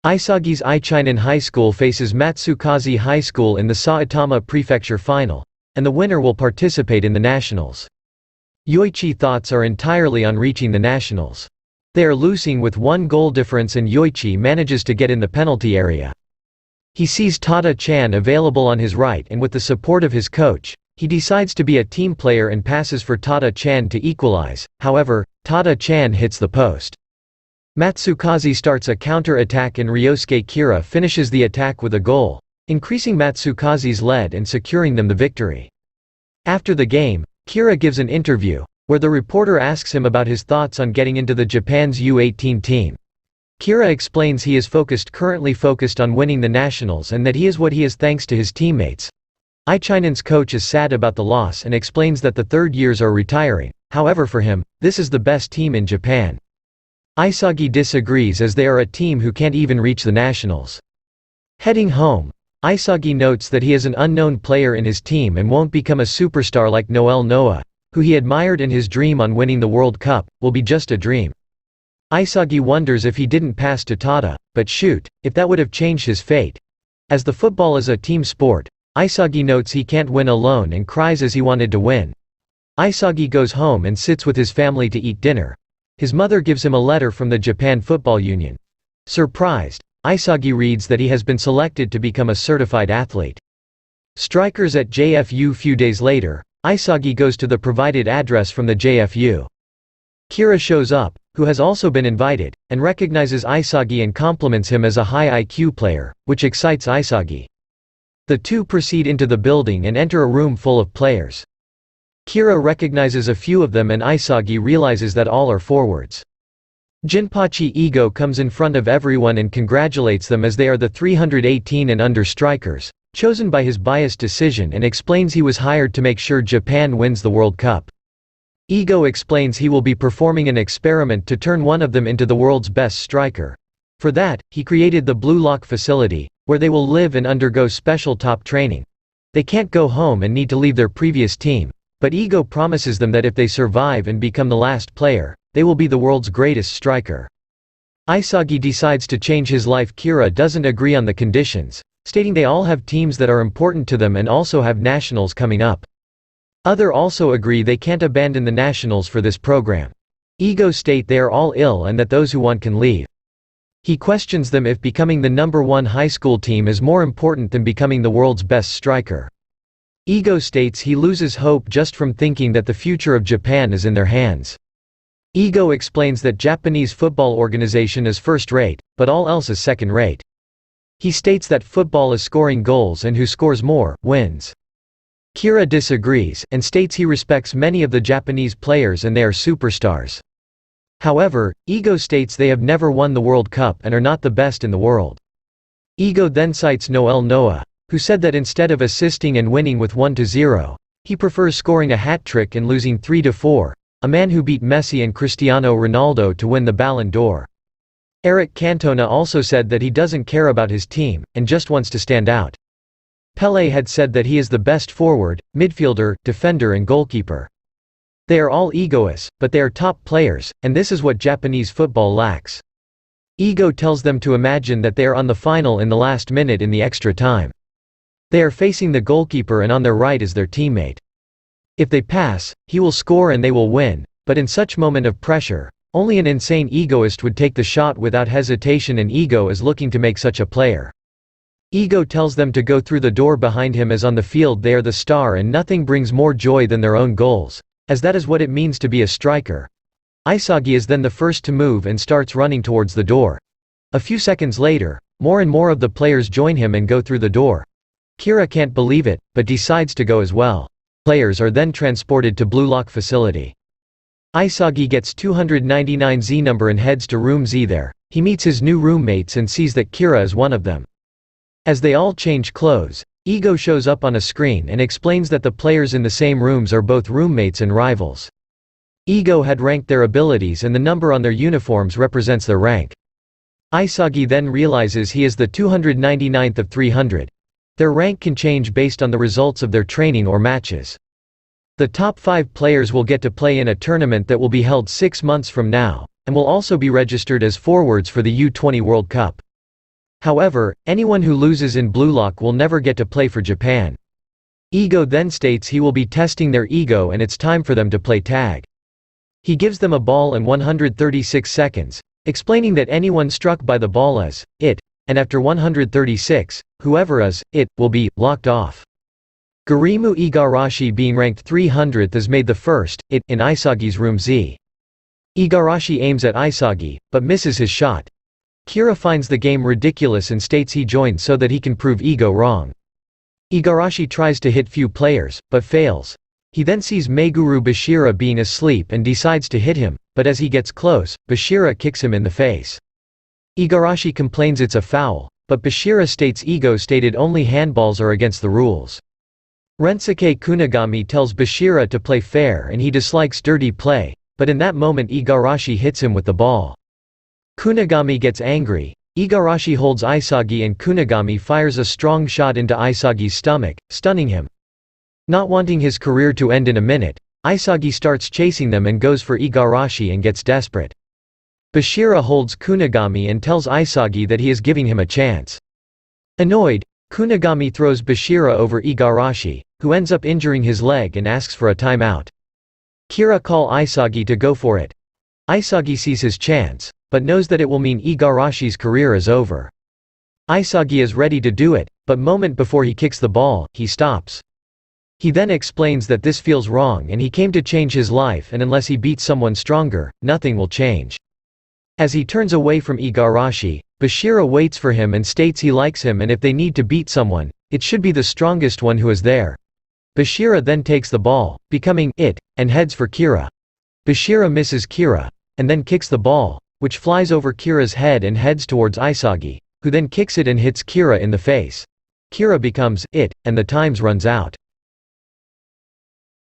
Isagi's Aichinen High School faces Matsukaze High School in the Saitama Prefecture Final, and the winner will participate in the nationals. Yoichi thoughts are entirely on reaching the nationals. They are losing with 1 goal difference and Yoichi manages to get in the penalty area. He sees Tada-chan available on his right and with the support of his coach, he decides to be a team player and passes for Tada-chan to equalize, however, Tada-chan hits the post. Matsukaze starts a counter-attack and Ryosuke Kira finishes the attack with a goal, increasing Matsukaze's lead and securing them the victory. After the game, Kira gives an interview, where the reporter asks him about his thoughts on getting into the Japan's U18 team. Kira explains he is currently focused on winning the nationals and that he is what he is thanks to his teammates. Aichinen's coach is sad about the loss and explains that the third years are retiring, however for him, this is the best team in Japan. Isagi disagrees as they are a team who can't even reach the nationals. Heading home, Isagi notes that he is an unknown player in his team and won't become a superstar like Noel Noah, who he admired, and his dream on winning the World Cup will be just a dream. Isagi wonders if he didn't pass to Tada, but shoot, if that would have changed his fate. As the football is a team sport, Isagi notes he can't win alone and cries as he wanted to win. Isagi goes home and sits with his family to eat dinner. His mother gives him a letter from the Japan Football Union. Surprised, Isagi reads that he has been selected to become a certified athlete. Strikers at JFU. Few days later, Isagi goes to the provided address from the JFU. Kira shows up, who has also been invited, and recognizes Isagi and compliments him as a high IQ player, which excites Isagi. The two proceed into the building and enter a room full of players. Kira recognizes a few of them and Isagi realizes that all are forwards. Jinpachi Ego comes in front of everyone and congratulates them as they are the 318 and under strikers, chosen by his biased decision, and explains he was hired to make sure Japan wins the World Cup. Ego explains he will be performing an experiment to turn one of them into the world's best striker. For that, he created the Blue Lock facility, where they will live and undergo special top training. They can't go home and need to leave their previous team, but Ego promises them that if they survive and become the last player, they will be the world's greatest striker. Isagi decides to change his life. Kira doesn't agree on the conditions, stating they all have teams that are important to them and also have nationals coming up. Other also agree they can't abandon the nationals for this program. Ego state they are all ill and that those who want can leave. He questions them if becoming the #1 high school team is more important than becoming the world's best striker. Ego states he loses hope just from thinking that the future of Japan is in their hands. Ego explains that Japanese football organization is first-rate, but all else is second-rate. He states that football is scoring goals and who scores more, wins. Kira disagrees, and states he respects many of the Japanese players and they are superstars. However, Ego states they have never won the World Cup and are not the best in the world. Ego then cites Noel Noah, who said that instead of assisting and winning with 1-0, he prefers scoring a hat-trick and losing 3-4, a man who beat Messi and Cristiano Ronaldo to win the Ballon d'Or. Eric Cantona also said that he doesn't care about his team, and just wants to stand out. Pelé had said that he is the best forward, midfielder, defender and goalkeeper. They are all egoists, but they are top players, and this is what Japanese football lacks. Ego tells them to imagine that they are on the final in the last minute in the extra time. They are facing the goalkeeper and on their right is their teammate. If they pass, he will score and they will win, but in such moment of pressure, only an insane egoist would take the shot without hesitation, and Ego is looking to make such a player. Ego tells them to go through the door behind him as on the field they are the star and nothing brings more joy than their own goals, as that is what it means to be a striker. Isagi is then the first to move and starts running towards the door. A few seconds later, more and more of the players join him and go through the door. Kira can't believe it, but decides to go as well. Players are then transported to Blue Lock facility. Isagi gets 299Z number and heads to room Z. There, he meets his new roommates and sees that Kira is one of them. As they all change clothes, Ego shows up on a screen and explains that the players in the same rooms are both roommates and rivals. Ego had ranked their abilities and the number on their uniforms represents their rank. Isagi then realizes he is the 299th of 300. Their rank can change based on the results of their training or matches. The top 5 players will get to play in a tournament that will be held 6 months from now, and will also be registered as forwards for the U20 World Cup. However, anyone who loses in Blue Lock will never get to play for Japan. Ego then states he will be testing their ego and it's time for them to play tag. He gives them a ball and 136 seconds, explaining that anyone struck by the ball is it, and after 136, whoever is it will be locked off. Gurimu Igarashi, being ranked 300th, is made the first it in Isagi's room Z. Igarashi aims at Isagi, but misses his shot. Kira finds the game ridiculous and states he joined so that he can prove Ego wrong. Igarashi tries to hit few players, but fails. He then sees Meguru Bashira being asleep and decides to hit him, but as he gets close, Bashira kicks him in the face. Igarashi complains it's a foul, but Bashira states Ego stated only handballs are against the rules. Rensuke Kunigami tells Bashira to play fair and he dislikes dirty play, but in that moment Igarashi hits him with the ball. Kunigami gets angry. Igarashi holds Isagi and Kunigami fires a strong shot into Isagi's stomach, stunning him. Not wanting his career to end in a minute, Isagi starts chasing them and goes for Igarashi and gets desperate. Bashira holds Kunigami and tells Isagi that he is giving him a chance. Annoyed, Kunigami throws Bashira over Igarashi, who ends up injuring his leg and asks for a timeout. Kira calls Isagi to go for it. Isagi sees his chance, but knows that it will mean Igarashi's career is over. Isagi is ready to do it, but moment before he kicks the ball, he stops. He then explains that this feels wrong and he came to change his life, and unless he beats someone stronger, nothing will change. As he turns away from Igarashi, Bashira waits for him and states he likes him and if they need to beat someone, it should be the strongest one who is there. Bashira then takes the ball, becoming it, and heads for Kira. Bashira misses Kira, and then kicks the ball, which flies over Kira's head and heads towards Isagi, who then kicks it and hits Kira in the face. Kira becomes it, and the times runs out.